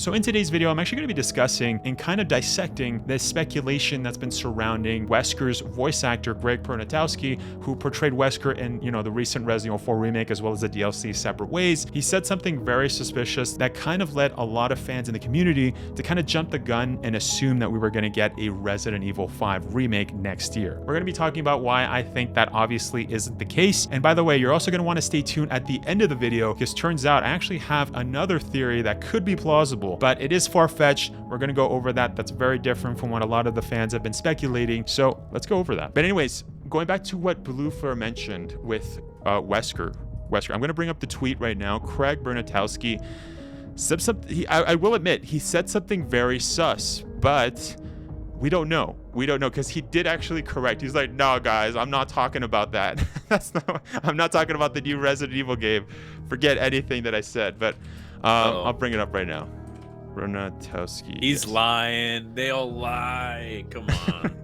So in today's video, I'm actually going to be discussing and kind of dissecting the speculation that's been surrounding Wesker's voice actor, Burnatowski, who portrayed Wesker in, the recent Resident Evil 4 remake as well as the DLC separate ways. He said something very suspicious that kind of led a lot of fans in the community to kind of jump the gun and assume that we were going to get a Resident Evil 5 remake next year. We're going to be talking about why I think that obviously isn't the case. And by the way, you're also going to want to stay tuned at the end of the video because turns out I actually have another theory that could be plausible, but it is far-fetched. We're going to go over that. That's very different from what a lot of the fans have been speculating. So let's go over that. But anyways, going back to what Bluefur mentioned with Wesker, I'm going to bring up the tweet right now. Craig Burnatowski said something. I will admit, he said something very sus, but we don't know. We don't know because he did actually correct. He's like, no, guys, I'm not talking about that. I'm not talking about the new Resident Evil game. Forget anything that I said. But I'll bring it up right now. Burnatowski. He's lying. They all lie. Come on.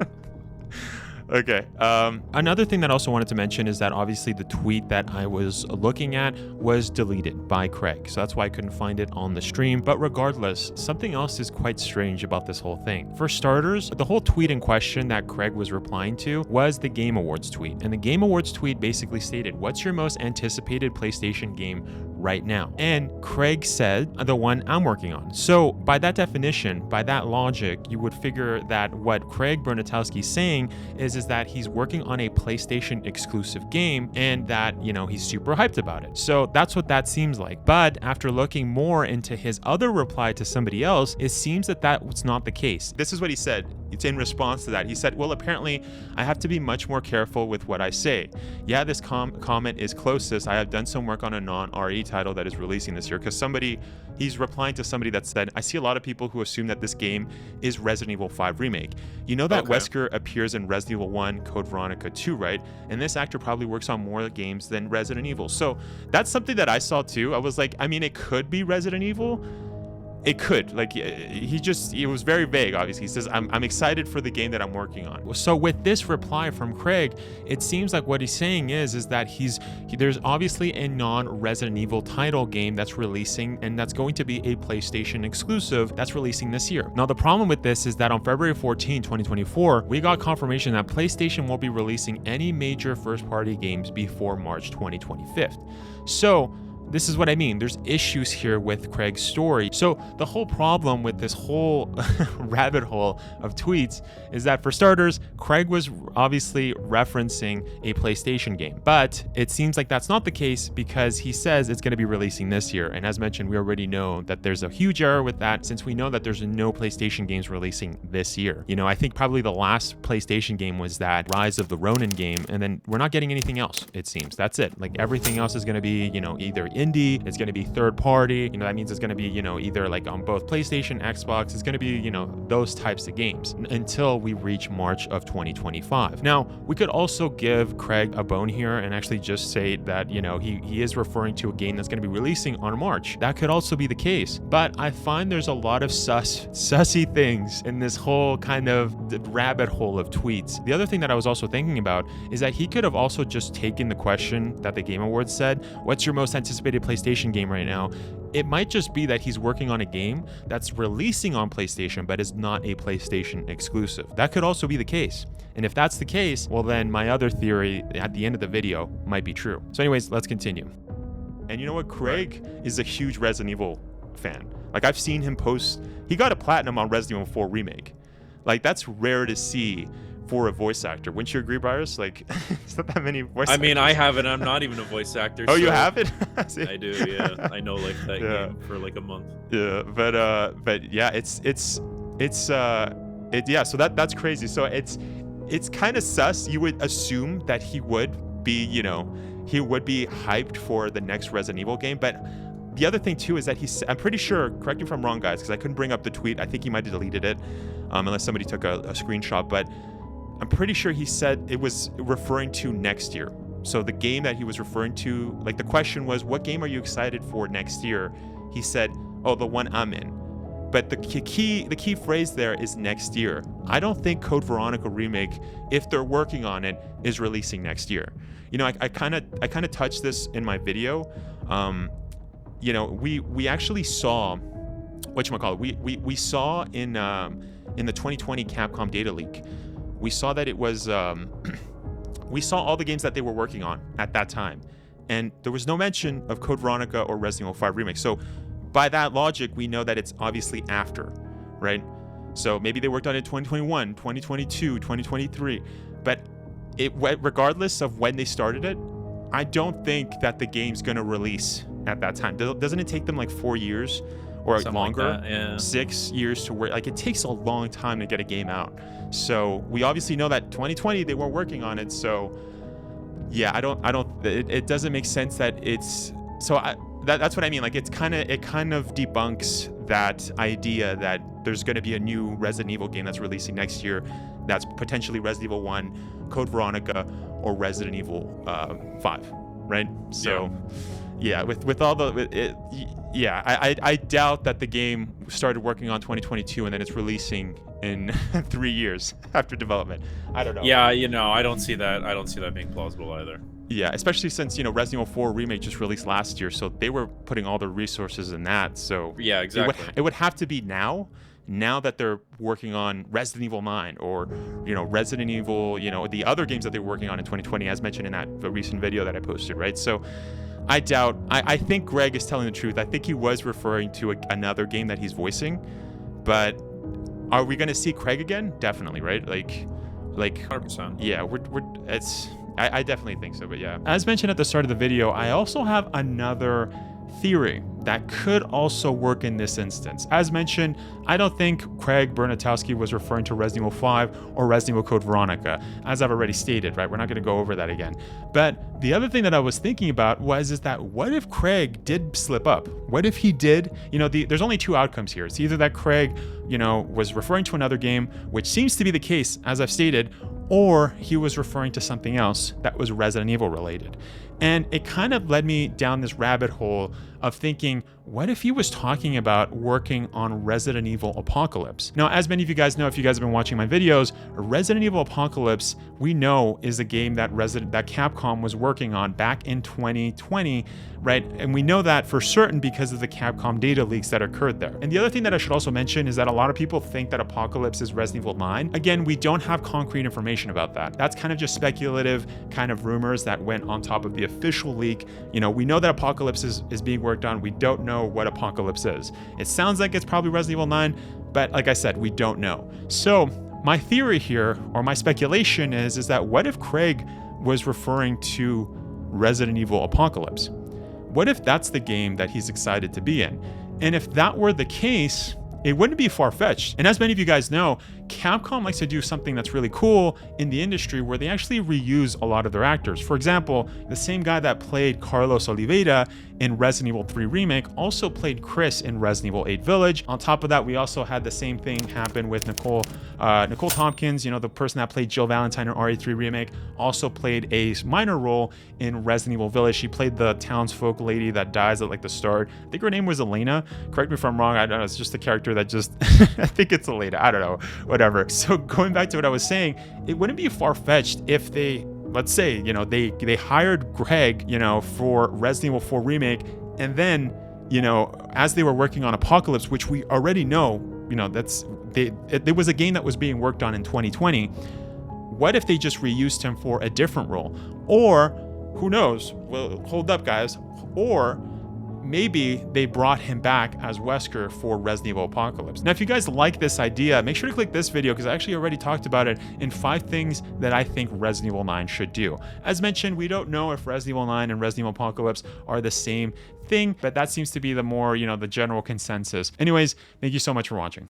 Okay. Another thing that I also wanted to mention is that obviously the tweet that I was looking at was deleted by Craig. So that's why I couldn't find it on the stream. But regardless, something else is quite strange about this whole thing. For starters, the whole tweet in question that Craig was replying to was the Game Awards tweet. And the Game Awards tweet basically stated, what's your most anticipated PlayStation game right now? And Craig said, the one I'm working on. So by that definition, by that logic, you would figure that what Craig Burnatowski is saying is that he's working on a PlayStation exclusive game and that, he's super hyped about it. So that's what that seems like. But after looking more into his other reply to somebody else, it seems that that was not the case. This is what he said. It's in response to that. He said, well, apparently I have to be much more careful with what I say. Yeah, this comment is closest. I have done some work on a non-RE title that is releasing this year because he's replying to somebody that said, I see a lot of people who assume that this game is Resident Evil 5 remake. You know that Wesker appears in Resident Evil 1, Code Veronica 2, right? And this actor probably works on more games than Resident Evil. So that's something that I saw too. I was like, it could be Resident Evil. It could. He was very vague, obviously. He says, I'm excited for the game that I'm working on. So with this reply from Craig, it seems like what he's saying is that there's obviously a non-Resident Evil title game that's releasing, and that's going to be a PlayStation exclusive that's releasing this year. Now, the problem with this is that on February 14, 2024, we got confirmation that PlayStation won't be releasing any major first-party games before March 2025. So this is what I mean. There's issues here with Craig's story. So the whole problem with this whole rabbit hole of tweets is that, for starters, Craig was obviously referencing a PlayStation game. But it seems like that's not the case because he says it's going to be releasing this year. And as mentioned, we already know that there's a huge error with that since we know that there's no PlayStation games releasing this year. I think probably the last PlayStation game was that Rise of the Ronin game. And then we're not getting anything else, it seems. That's it. Everything else is going to be, either indie, it's going to be third party, that means it's going to be, either on both PlayStation, Xbox, it's going to be, those types of games until we reach March of 2025. Now, we could also give Craig a bone here and actually just say that, he is referring to a game that's going to be releasing on March. That could also be the case, but I find there's a lot of sussy things in this whole kind of rabbit hole of tweets. The other thing that I was also thinking about is that he could have also just taken the question that the Game Awards said, what's your most anticipated PlayStation game right now? It might just be that he's working on a game that's releasing on PlayStation but is not a PlayStation exclusive. That could also be the case. And if that's the case, well then my other theory at the end of the video might be true. So anyways, let's continue. And you know what? Craig is a huge Resident Evil fan. I've seen him post, he got a platinum on Resident Evil 4 remake. That's rare to see for a voice actor. Wouldn't you agree, Bryce? It's not that many voice actors. I have it. I'm not even a voice actor. Oh, so you have it? I do, yeah. I know that game for a month. Yeah, but yeah, so that's crazy. So it's kind of sus. You would assume that he would be, he would be hyped for the next Resident Evil game, but the other thing too is that I'm pretty sure, correct me if I'm wrong, guys, because I couldn't bring up the tweet. I think he might have deleted it, unless somebody took a screenshot, but I'm pretty sure he said it was referring to next year. So the game that he was referring to, the question was, what game are you excited for next year? He said, oh, the one I'm in. But the key phrase there is next year. I don't think Code Veronica remake, if they're working on it, is releasing next year. I kind of touched this in my video. We actually saw whatchamacallit, we saw in the 2020 Capcom data leak, we saw that it was we saw all the games that they were working on at that time, and there was no mention of Code Veronica or Resident Evil 5 Remake. So by that logic, we know that it's obviously after, right? So maybe they worked on it in 2021, 2022, 2023, but regardless of when they started it, I don't think that the game's gonna release at that time. Doesn't it take them like 4 years or Something longer? like that, yeah. 6 years to work. Like, it takes a long time to get a game out. So we obviously know that 2020 they weren't working on it. So yeah, it doesn't make sense that it's so. That's what I mean. Like, it kind of debunks that idea that there's going to be a new Resident Evil game that's releasing next year that's potentially Resident Evil 1, Code Veronica, or Resident Evil 5, right? So yeah, with all I doubt that the game started working on 2022 and then it's releasing in 3 years after development. I don't know. Yeah, I don't see that being plausible either. Yeah, especially since, Resident Evil 4 Remake just released last year, so they were putting all their resources in that. So yeah, exactly. It would have to be now that they're working on Resident Evil 9 or, Resident Evil, the other games that they were working on in 2020, as mentioned in the recent video that I posted, right? So I think Greg is telling the truth. I think he was referring to another game that he's voicing, but are we going to see Craig again? Definitely, right? Like 100%. Yeah, I definitely think so, but yeah. As mentioned at the start of the video, I also have another theory that could also work in this instance. As mentioned, I don't think Craig Burnatowski was referring to Resident Evil 5 or Resident Evil Code Veronica, as I've already stated, right? We're not going to go over that again. But the other thing that I was thinking about is that what if Craig did slip up? What if he did, there's only two outcomes here. It's either that Craig, was referring to another game, which seems to be the case, as I've stated, or he was referring to something else that was Resident Evil related. And it kind of led me down this rabbit hole of thinking, what if he was talking about working on Resident Evil Apocalypse? Now, as many of you guys know, if you guys have been watching my videos, Resident Evil Apocalypse, we know, is a game that Capcom was working on back in 2020, right? And we know that for certain because of the Capcom data leaks that occurred there. And the other thing that I should also mention is that a lot of people think that Apocalypse is Resident Evil 9. Again, we don't have concrete information about that. That's kind of just speculative kind of rumors that went on top of the official leak. We know that Apocalypse is being worked on. We don't know what Apocalypse is. It sounds like it's probably Resident Evil 9, but like I said, we don't know. So my theory here, or my speculation is that what if Craig was referring to Resident Evil Apocalypse? What if that's the game that he's excited to be in? And if that were the case, it wouldn't be far-fetched. And as many of you guys know, Capcom likes to do something that's really cool in the industry where they actually reuse a lot of their actors. For example, the same guy that played Carlos Oliveira in Resident Evil 3 Remake also played Chris in Resident Evil 8 Village. On top of that, we also had the same thing happen with Nicole Tompkins, the person that played Jill Valentine in RE3 Remake, also played a minor role in Resident Evil Village. She played the townsfolk lady that dies at the start. I think her name was Elena. Correct me if I'm wrong. I don't know. It's just a character that just, I think it's Elena. I don't know. Whatever. So going back to what I was saying, it wouldn't be far-fetched if they, let's say, they they hired Greg, for Resident Evil 4 Remake, and then, as they were working on Apocalypse, which we already know, there was a game that was being worked on in 2020. What if they just reused him for a different role? Or, who knows? Well, hold up, guys. Or maybe they brought him back as Wesker for Resident Evil Apocalypse. Now, if you guys like this idea, make sure to click this video because I actually already talked about it in 5 things that I think Resident Evil 9 should do. As mentioned, we don't know if Resident Evil 9 and Resident Evil Apocalypse are the same thing, but that seems to be the more, the general consensus. Anyways, thank you so much for watching.